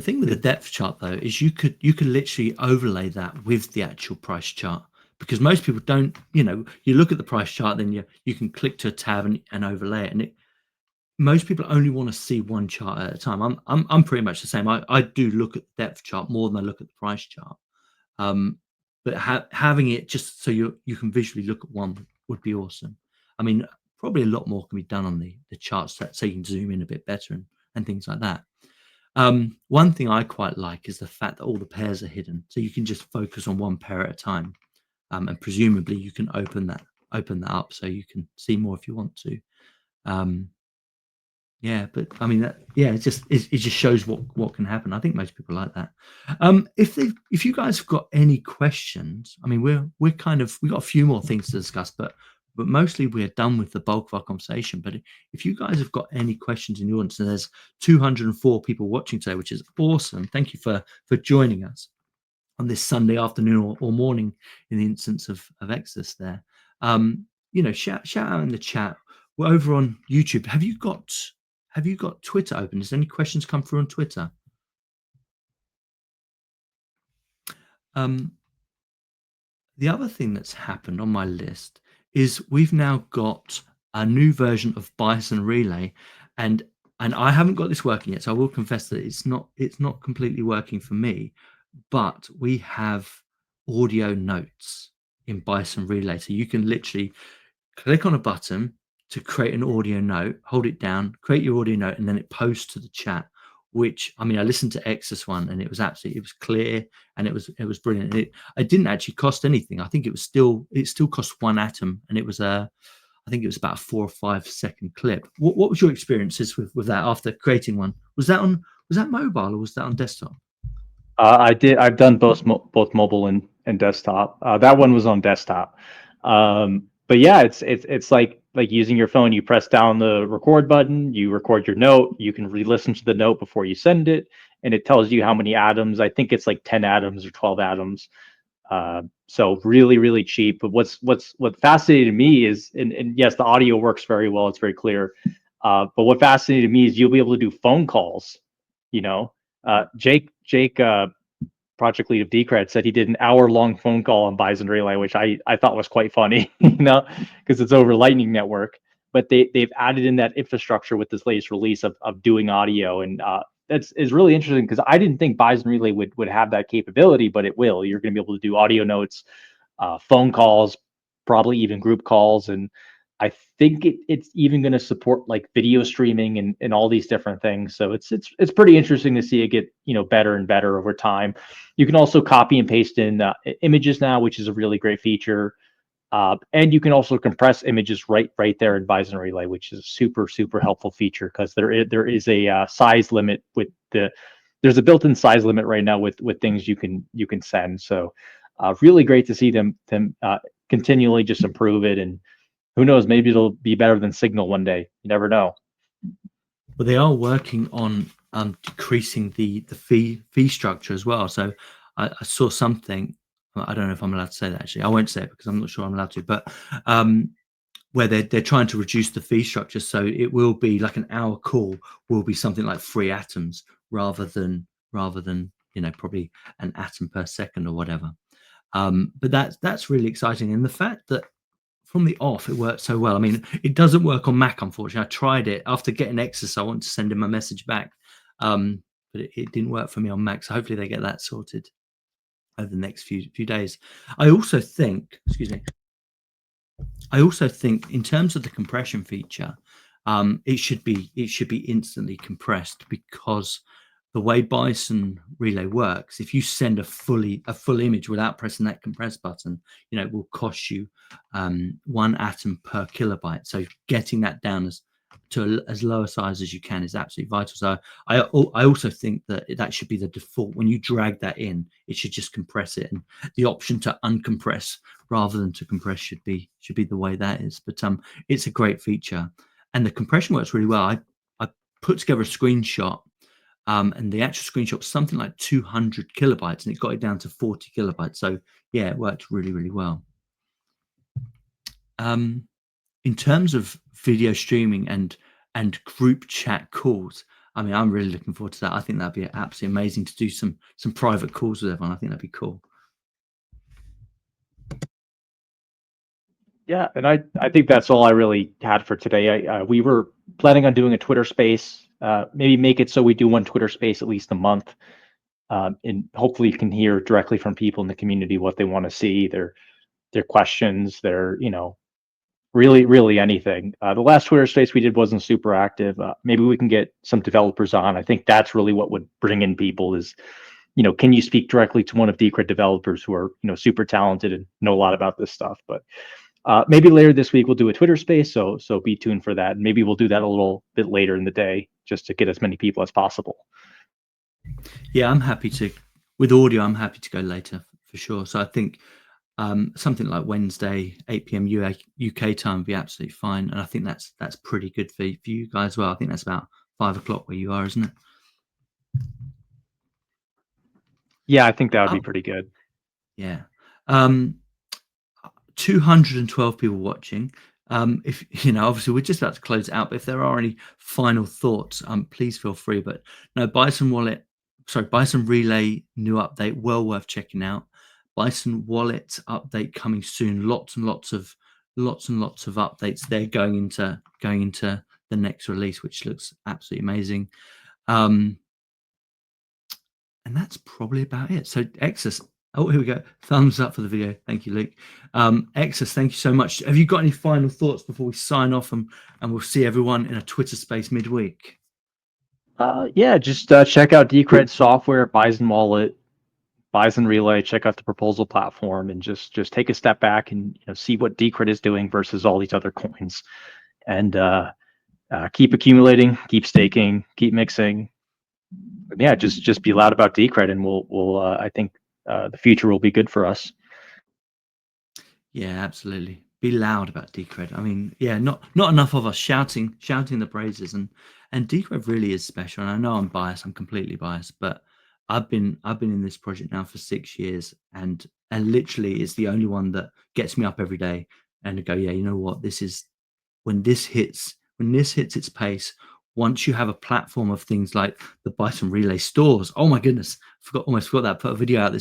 thing with the depth chart though is you could literally overlay that with the actual price chart, because most people don't. You look at the price chart, then you can click to a tab and overlay it, and most people only want to see one chart at a time. I'm pretty much the same. I do look at the depth chart more than I look at the price chart. But having it just so you can visually look at one would be awesome. I mean, probably a lot more can be done on the charts so you can zoom in a bit better and things like that. One thing I quite like is the fact that all the pairs are hidden, so you can just focus on one pair at a time, and presumably you can open that up so you can see more if you want to. Yeah, but I mean, it just shows what can happen. I think most people like that. If you guys have got any questions, I mean, we've got a few more things to discuss, but mostly we're done with the bulk of our conversation. But if you guys have got any questions in the audience, and there's 204 people watching today, which is awesome. Thank you for joining us on this Sunday afternoon or morning in the instance of Exitus there. Shout out in the chat. We're over on YouTube. Have you got Twitter open? Has any questions come through on Twitter? The other thing that's happened on my list is we've now got a new version of Bison Relay, and I haven't got this working yet, so I will confess that it's not completely working for me, but we have audio notes in Bison Relay, so you can literally click on a button to create an audio note, hold it down, create your audio note, and then it posts to the chat which, I mean, I listened to Exodus one, and it was clear, and it was brilliant. It didn't actually cost anything. I think it still cost 1 atom, and it was I think it was about a 4 or 5 second clip. What was your experiences with that after creating one? Was that mobile, or was that on desktop? I've done both mobile and desktop. That one was on desktop. But yeah, it's like using your phone. You press down the record button, you record your note. You can re-listen to the note before you send it, and it tells you how many atoms. I think it's like 10 atoms or 12 atoms. So really cheap. But what fascinated me is, and yes, the audio works very well. It's very clear. But what fascinated me is you'll be able to do phone calls. You know, Jake, project lead of Decred, said he did an hour-long phone call on Bison Relay, which I thought was quite funny, because it's over Lightning Network. But they've added in that infrastructure with this latest release of doing audio, and that's is really interesting, because I didn't think Bison Relay would have that capability, but it will. You're going to be able to do audio notes, phone calls, probably even group calls, and I think it's even going to support like video streaming and all these different things. So it's pretty interesting to see it get better and better over time. You can also copy and paste in images now, which is a really great feature. And you can also compress images right there in Bison Relay, which is a super helpful feature, because there is a size limit with there's a built-in size limit right now with things you can send. So really great to see them continually just improve it, and who knows, maybe it'll be better than Signal one day. You never know. Well, they are working on decreasing the fee structure as well. So I saw something. I don't know if I'm allowed to say that, actually. I won't say it because I'm not sure I'm allowed to. But where they're trying to reduce the fee structure, so it will be like an hour call will be something like 3 atoms rather than probably an atom per second or whatever. But that's really exciting, and the fact that from the off it worked so well. I mean, it doesn't work on Mac, unfortunately. I tried it after getting Exodus. I want to send him a message back, but it didn't work for me on Mac. So hopefully they get that sorted over the next few days. I also think, in terms of the compression feature, it should be instantly compressed, because the way Bison Relay works, if you send a full image without pressing that compress button, it will cost you 1 atom per kilobyte. So getting that down to as low a size as you can is absolutely vital. So I also think that should be the default. When you drag that in, it should just compress it, and the option to uncompress rather than to compress should be the way that is. But it's a great feature, and the compression works really well. I put together a screenshot. And the actual screenshot was something like 200 kilobytes, and it got it down to 40 kilobytes. So yeah, it worked really well. In terms of video streaming and group chat calls, I mean, I'm really looking forward to that. I think that'd be absolutely amazing to do some private calls with everyone. I think that'd be cool. Yeah, and I think that's all I really had for today. We were planning on doing a Twitter space. Maybe make it so we do one Twitter space at least a month, and hopefully you can hear directly from people in the community what they want to see, their questions, their really anything. The last Twitter space we did wasn't super active. Maybe we can get some developers on. I think that's really what would bring in people is, can you speak directly to one of Decred developers who are super talented and know a lot about this stuff. But maybe later this week we'll do a Twitter space, so be tuned for that. And maybe we'll do that a little bit later in the day, just to get as many people as possible. Yeah, I'm happy to. With audio, I'm happy to go later for sure. So I think something like Wednesday, 8 p.m. UK time would be absolutely fine. And I think that's pretty good for you guys as well. I think that's about 5 o'clock where you are, isn't it? Yeah, I think that would be pretty good. Yeah. 212 people watching. If obviously we're just about to close it out, but if there are any final thoughts, please feel free. But no, Bison Relay new update, well worth checking out. Bison Wallet update coming soon. Lots and lots of updates there going into the next release, which looks absolutely amazing. And that's probably about it. So Exodus. Oh, here we go. Thumbs up for the video. Thank you, Luke. Exodus, thank you so much. Have you got any final thoughts before we sign off, and we'll see everyone in a Twitter space midweek? Yeah, just check out Decred software, Bison Wallet, Bison Relay. Check out the proposal platform, and just take a step back and see what Decred is doing versus all these other coins, and keep accumulating, keep staking, keep mixing. But yeah, just be loud about Decred, and we'll I think the future will be good for us. Yeah, absolutely. Be loud about Decred. I mean, yeah, not enough of us shouting the praises, and Decred really is special. And I know I'm biased. I'm completely biased, but I've been in this project now for 6 years, and literally it's the only one that gets me up every day and to go, yeah, you know what, this is when this hits its pace. Once you have a platform of things like the Bison Relay stores, oh my goodness, almost forgot that. Put a video out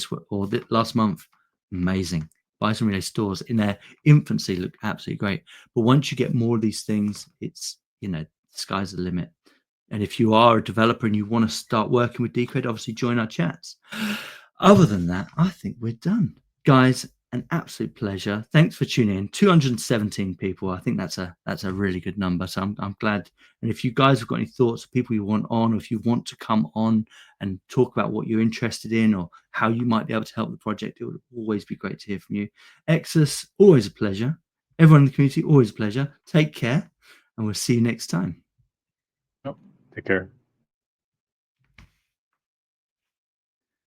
last month. Amazing. Bison Relay stores in their infancy look absolutely great. But once you get more of these things, it's, sky's the limit. And if you are a developer and you want to start working with Decred, obviously join our chats. Other than that, I think we're done. Guys, an absolute pleasure. Thanks for tuning in. 217 people. I think that's a really good number. So I'm glad. And if you guys have got any thoughts, people you want on, or if you want to come on and talk about what you're interested in or how you might be able to help the project, it would always be great to hear from you. Exitus, always a pleasure. Everyone in the community, always a pleasure. Take care, and we'll see you next time. Take care.